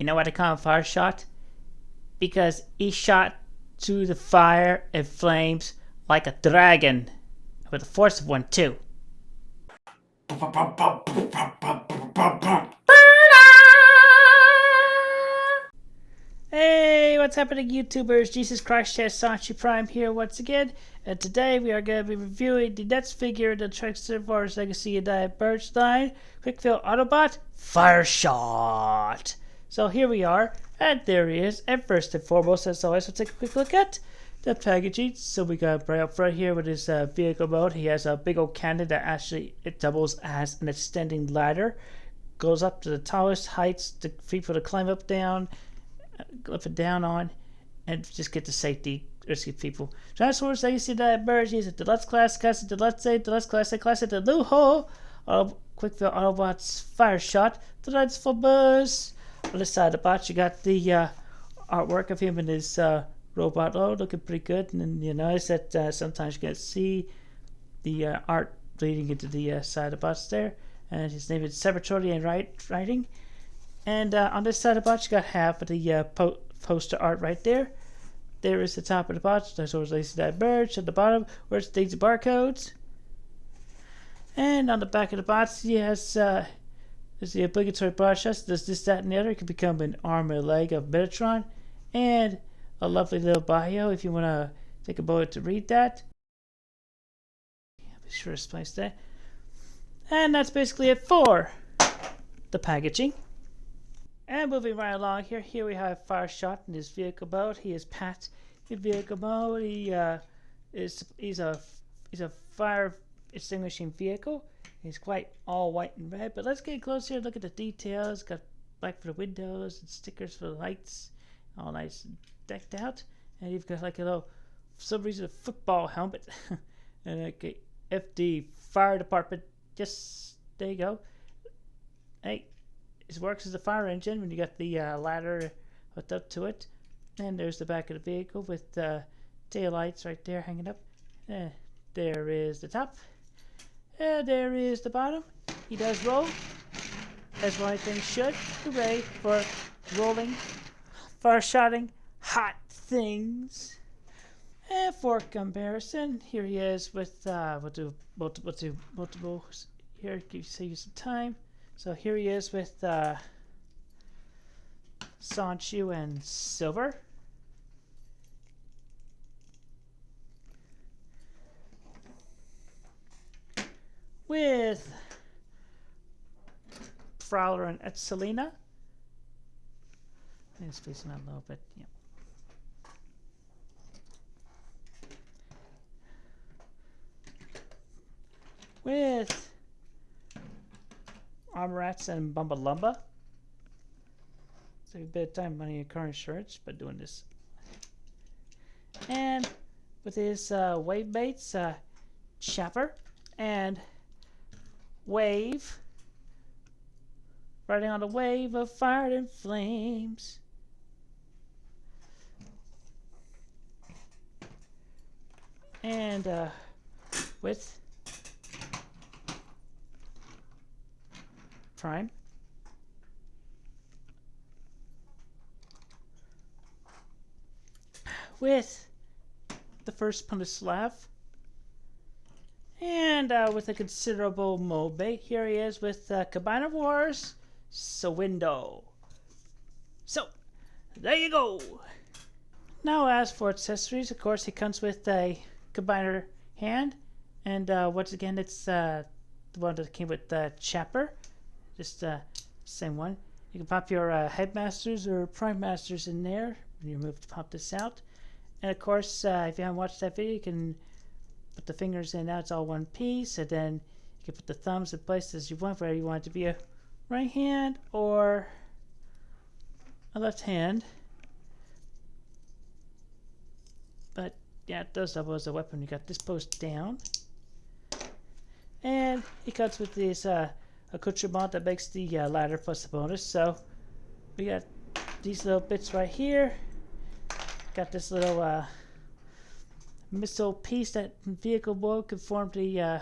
You know why they call him Fireshot? Because he shot through the fire and flames like a dragon, with the force of one too. Hey, what's happening, YouTubers? Jesus Christ, Sonichu Prime here once again, and today we are going to be reviewing the next figure in the Trickster Wars Legacy and Diet Birch line, Quickfill Autobot Fireshot. So here we are, and there he is. And first and foremost, as always, we'll take a quick look at the packaging. So we got right up front here with his vehicle mode. He has a big old cannon that actually it doubles as an extending ladder, goes up to the tallest heights for people to climb up and down on, and just get to safety, rescue people. Transformers Legacy Diet Birch uses Deluxe Classic, Deluxe Classic, the Luho, Quickfill Autobots Fireshot, the Lights for Buzz. On the side of the box, you got the artwork of him and his robot load looking pretty good, and then you notice that sometimes you can see the art bleeding into the side of the box there, and his name is Saboteur and writing. And on this side of the box, you got half of the poster art right there. There is the top of the box. There's always Lazy Diet Birch at the bottom, where it's the barcodes. And on the back of the box, he has there's the obligatory broad shots. Does this, that, and the other. It can become an arm or leg of Metatron, and a lovely little bio if you want to take a moment to read that. I'll be sure to place that. And that's basically it for the packaging. And moving right along here we have Fireshot in his vehicle mode. He is Pat in vehicle mode. He's a fire extinguishing vehicle. He's quite all white and red. But let's get closer and look at the details. Got black for the windows and stickers for the lights, all nice and decked out. And you've got like a little, for some reason, a football helmet and like a FD fire department. Just there you go. Hey. It works as a fire engine when you got the ladder hooked up to it. And there's the back of the vehicle with tail lights right there hanging up. There is the top. There is the bottom. He does roll, as one thing should. Hooray for rolling, fire-shotting hot things. And for comparison, here he is with we'll do multiple here. Save you some time. So here he is with Sonichu and Silver. With Prowler and Etzelina. I'm spacing out a little bit. Yeah. With Armorats and Bumbalumba. Save a bit of time, money, and car insurance by doing this. And with his wave mates, Chopper and Wave, riding on a wave of fire and flames. And with Prime. With the first Pundislav. And with a considerable mold bait, here he is with Combiner Wars Window. So, there you go. Now as for accessories, of course he comes with a combiner hand. And once again, it's the one that came with the Chopper. Just same one. You can pop your Headmasters or Prime Masters in there when you move to pop this out. And of course, if you haven't watched that video, you can put the fingers in. Now it's all one piece, and then you can put the thumbs in places you want, whether you want it to be a right hand or a left hand. But yeah, it does double as a weapon. You got this post down, and it comes with this accoutrement that makes the ladder plus the bonus. So we got these little bits right here. Got this little missile piece that vehicle mode can form the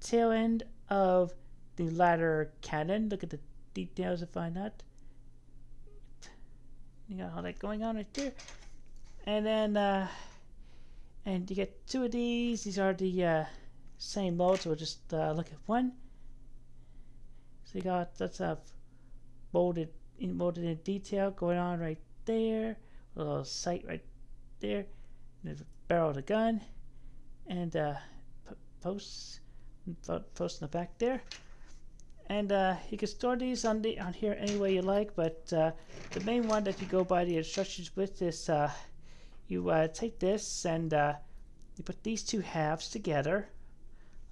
tail end of the ladder cannon. Look at the details to find that. You got all that going on right there. And then, and you get 2 of these. These are the same mode, so we'll just look at one. So you got that's a molded in detail going on right there. A little sight right there. There's a barrel of the gun, and posts in the back there. And you can store these on here any way you like, but the main one that you go by the instructions with is you take this and you put these 2 halves together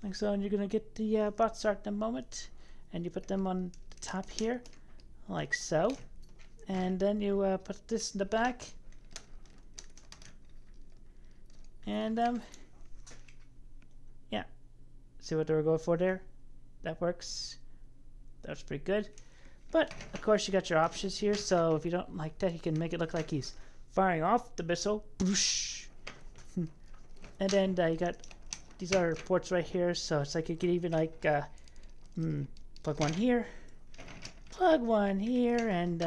like so, and you're gonna get the bot start in a moment, and you put them on the top here like so, and then you put this in the back, and yeah, see what they were going for there? That works. That's pretty good. But of course you got your options here, so if you don't like that, you can make it look like he's firing off the missile. Boosh. And then you got these other ports right here, so it's like you could even like plug one here, and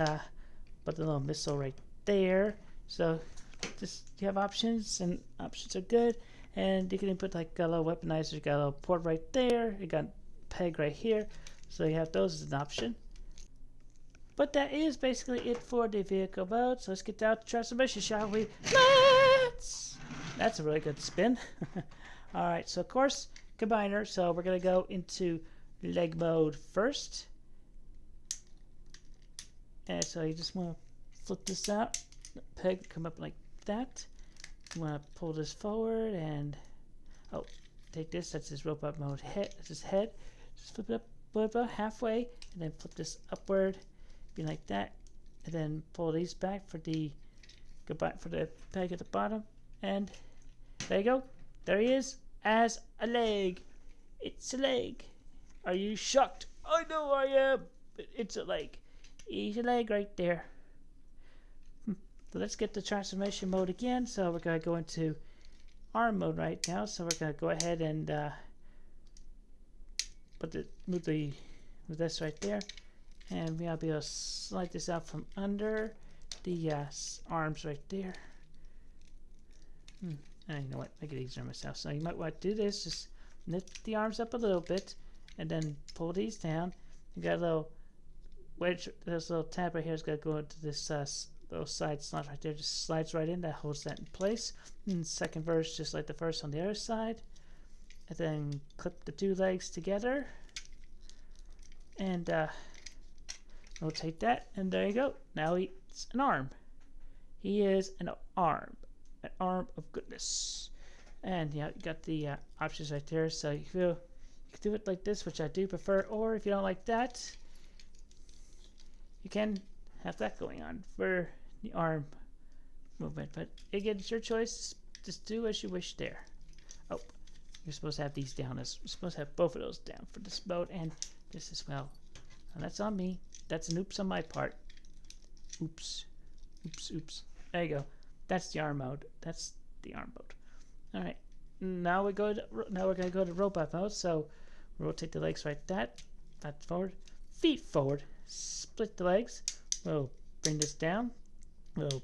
put the little missile right there. So just you have options, and options are good. And you can put like a little weaponizer. You got a little port right there. You got a peg right here. So you have those as an option. But that is basically it for the vehicle mode. So let's get down to transformation, shall we? Let's! That's a really good spin. Alright, so of course, combiner. So we're going to go into leg mode first. And so you just want to flip this out. The peg come up like that. You want to pull this forward and... Oh, take this. That's his robot mode head. That's his head. Just flip it up. About halfway, and then flip this upward, be like that, and then pull these back for the peg at the bottom, and there you go. There he is as a leg. It's a leg. Are you shocked? I know I am. But it's a leg. He's a leg right there. So let's get the transformation mode again. So we're gonna go into arm mode right now. So we're gonna go ahead and move this right there, and we'll be able to slide this out from under the arms right there. And you know what? Make it easier myself. So you might want to do this. Just lift the arms up a little bit, and then pull these down. You got a little wedge. This little tab right here is going to go into this little side slot right there. Just slides right in. That holds that in place. And second verse, just like the first on the other side. And then clip the 2 legs together, and rotate that, and there you go. Now he's an arm. He is an arm of goodness. And yeah, you got the options right there. So you can do it like this, which I do prefer, or if you don't like that, you can have that going on for the arm movement. But again, it's your choice. Just do as you wish there. Oh. You're supposed to have these down. You're supposed to have both of those down for this mode and this as well. And that's on me. That's an oops on my part. Oops. Oops, oops. There you go. That's the arm mode. That's the arm mode. Alright. Now we're going to go to robot mode. So rotate the legs right that forward. Feet forward. Split the legs. We'll bring this down. We'll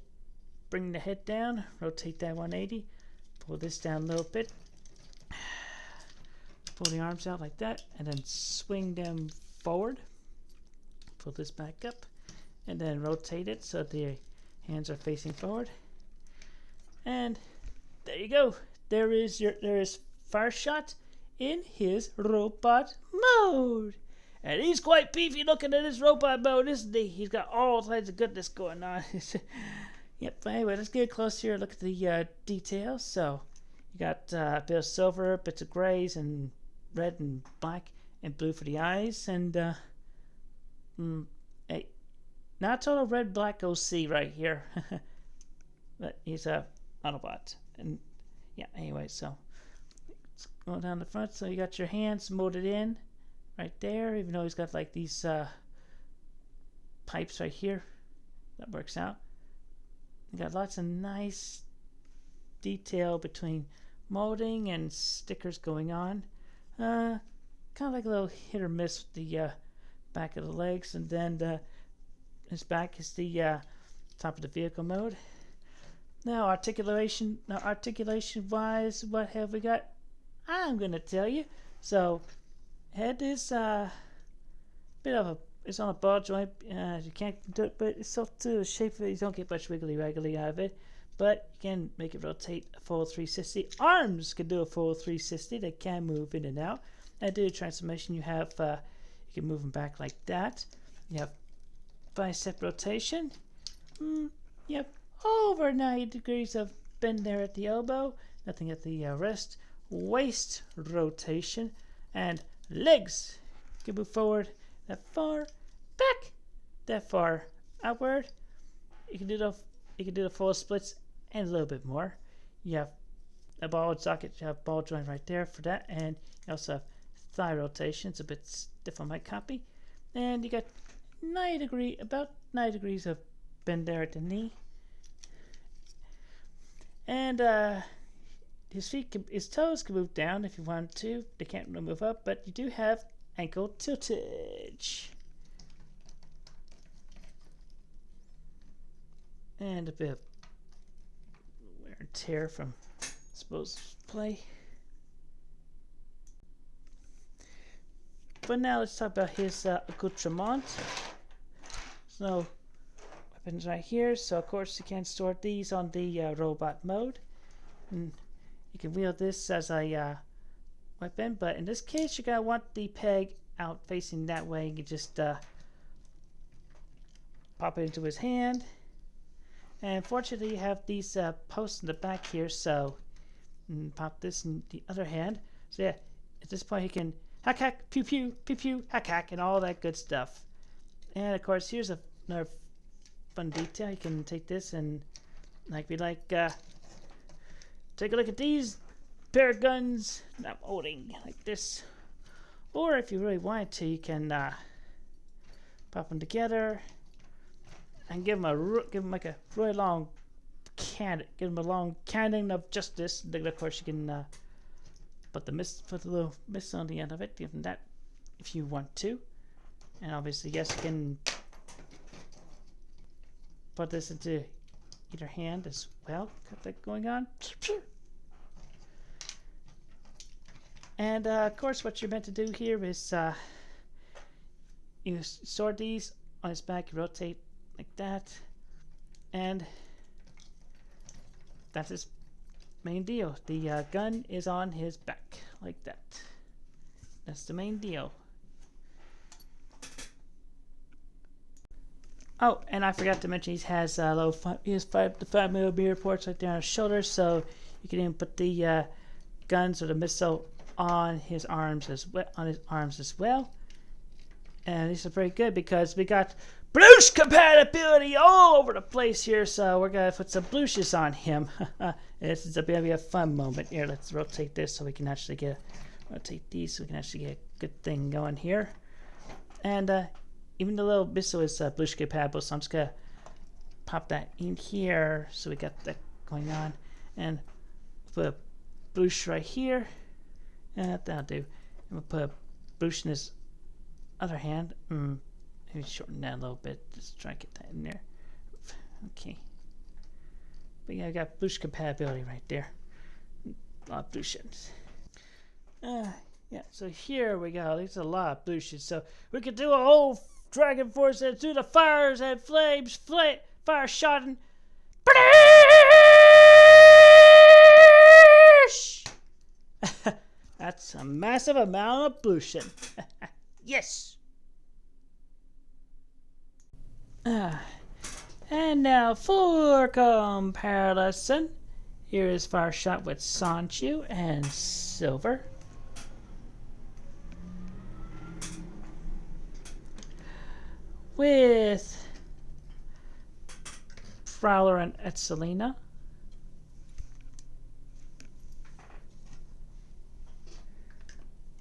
bring the head down. Rotate that 180. Pull this down a little bit. Pull the arms out like that, and then swing them forward. Pull this back up, and then rotate it so the hands are facing forward. And there you go. There is Fireshot in his robot mode. And he's quite beefy looking at his robot mode, isn't he? He's got all kinds of goodness going on. Yep, but anyway, let's get close here and look at the details. So you got a bit of silver, bits of grays, and red and black and blue for the eyes, and not total red black OC right here. But he's a Autobot. And yeah, anyway, so let's go down the front. So you got your hands molded in right there, even though he's got like these pipes right here. That works out. You got lots of nice detail between molding and stickers going on. Kind of like a little hit or miss with the back of the legs, and then his back is the top of the vehicle mode. Now articulation wise, what have we got? I'm gonna tell you. So head is bit of a, it's on a ball joint. You can't do it, but it's so to the shape of it, you don't get much wiggly out of it. But you can make it rotate a full 360. Arms can do a full 360. They can move in and out. And do a transformation. You have you can move them back like that. You have bicep rotation. You have over 90 degrees of bend there at the elbow. Nothing at the wrist. Waist rotation and legs. You can move forward that far, back that far, outward. You can do the full splits and a little bit more. You have a ball socket. You have ball joint right there for that, and you also have thigh rotation. It's a bit stiff on my copy, and you got about 90 degrees of bend there at the knee, and his toes can move down if you want to. They can't really move up, but you do have ankle tiltage. And a bit of wear and tear from supposed play. But now let's talk about his accoutrement. So weapons right here. So of course you can store these on the robot mode. And you can wield this as a weapon, but in this case you're gonna want the peg out facing that way. You can just pop it into his hand, and fortunately you have these posts in the back here, so pop this in the other hand. So yeah, at this point he can hack hack, pew pew, pew pew, hack hack, and all that good stuff. And of course here's another fun detail. You can take this and take a look at these pair of guns I'm holding like this, or if you really wanted to, you can pop them together and give them like a really long cannon. Give them a long cannon of justice. Then of course you can put the little mist on the end of it. Give them that if you want to, and obviously yes, you can put this into either hand as well. Got that going on. And of course what you're meant to do here is you store these on his back, you rotate like that, and that's his main deal. The gun is on his back like that. That's the main deal. Oh, and I forgot to mention he has the 5mm ports right there on his shoulders, so you can even put the guns or the missile on his arms as well. And these are very good because we got Blush compatibility all over the place here, so we're gonna put some blushes on him. This is gonna be a fun moment here. Let's rotate this so we can actually rotate these so we can actually get a good thing going here. And even the little missile is blush compatible, so I'm just gonna pop that in here so we got that going on, and put a blush right here. That'll do. And we'll put a blush in his other hand. Maybe shorten that a little bit. Just try to get that in there. Okay. But yeah, I got blush compatibility right there. A lot of blushes. Yeah, so here we go. There's a lot of blushes. So we could do a whole Dragon Force and do the fires and flames, fire shotting. That's a massive amount of blution. Yes. And now for comparison, here is Fireshot with Sonichu and Silver. With Prowler and Etzelina.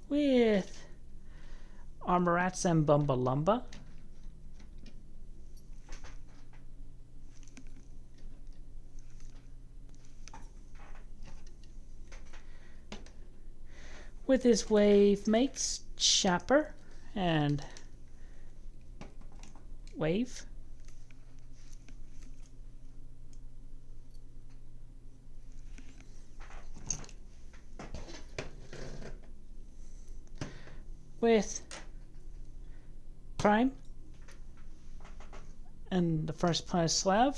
With Armorats and Bumbalumba. With his wave mates, Chopper and Wave. with Prime and the first planet slab.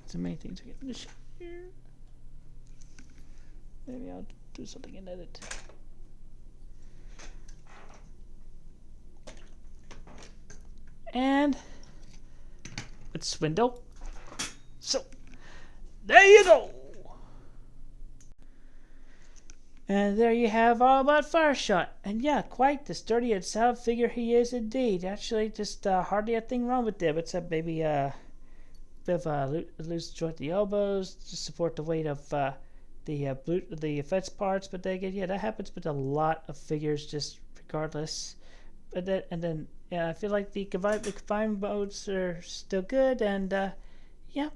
The main thing to get this here. Maybe I'll do something in edit. And it's window. So there you go. And there you have all about Fireshot. And yeah, quite the sturdy and sound figure he is indeed. Actually, just hardly a thing wrong with them, except maybe bit of a loose joint at the elbows to support the weight of the fence parts. But then again, yeah, that happens with a lot of figures, just regardless. But then yeah, I feel like the combined modes are still good, and yeah,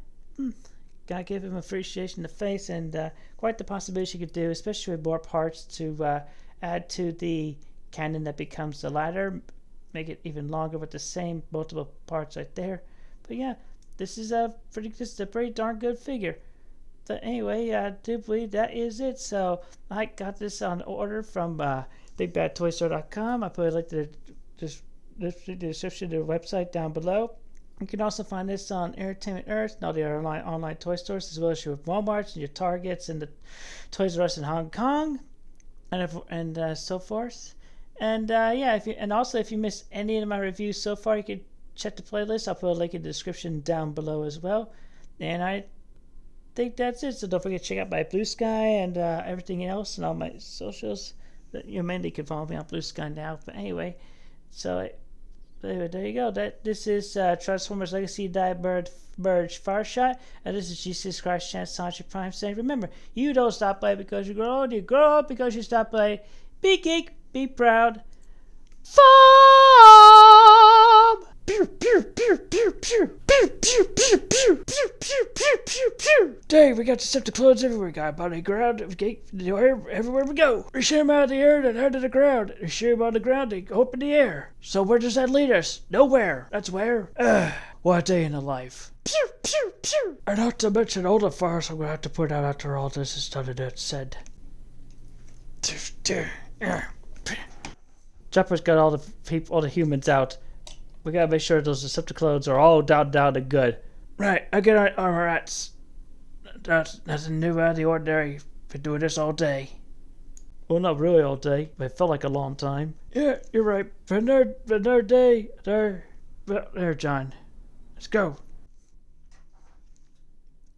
gotta give him appreciation in the face, and quite the possibility you could do, especially with more parts to add to the cannon that becomes the ladder, make it even longer with the same multiple parts right there. But yeah. This is a pretty darn good figure. But anyway, I do believe that is it. So I got this on order from BigBadToyStore.com. I put a link to the description to the website down below. You can also find this on Entertainment Earth and all the other online toy stores, as well as your Walmarts and your Targets and the Toys R Us in Hong Kong, and so forth. And yeah, if you missed any of my reviews so far, you could check the playlist. I'll put a link in the description down below as well. And I think that's it. So don't forget to check out my Blue Sky and everything else and all my socials. You mainly can follow me on Blue Sky now. But anyway, so there you go. This is Transformers Legacy Die Merge Fireshot. And this is Jesus Christ Chance Sonichu Prime saying, remember, you don't stop playing because you grow old. You grow up because you stop playing. Be geek, be proud. Farm! Pew pew pew pew pew pew pew pew pew pew pew pew pew pew. Dang, we got Decepticons everywhere. We got on the ground, everywhere we go. We shoot them out of the air, then out of the ground. We shoot them on the ground, they go up in the air. So where does that lead us? Nowhere. That's where. What a day in the life. Pew pew pew. And not to mention all the fires I'm gonna have to put out after all this is done and that's said. Chopper's got all the humans out. We gotta make sure those Decepticons are all down and good. Right, I get our armor rats. That's nothing new out of the ordinary. Been doing this all day. Well, not really all day, but it felt like a long time. Yeah, you're right. For another day, there, John. Let's go.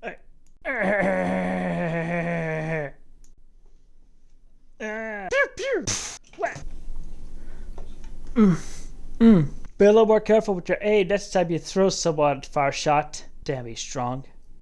Pew pew. Be a little more careful with your aim. Next time you throw someone, Fireshot. Damn, he's strong.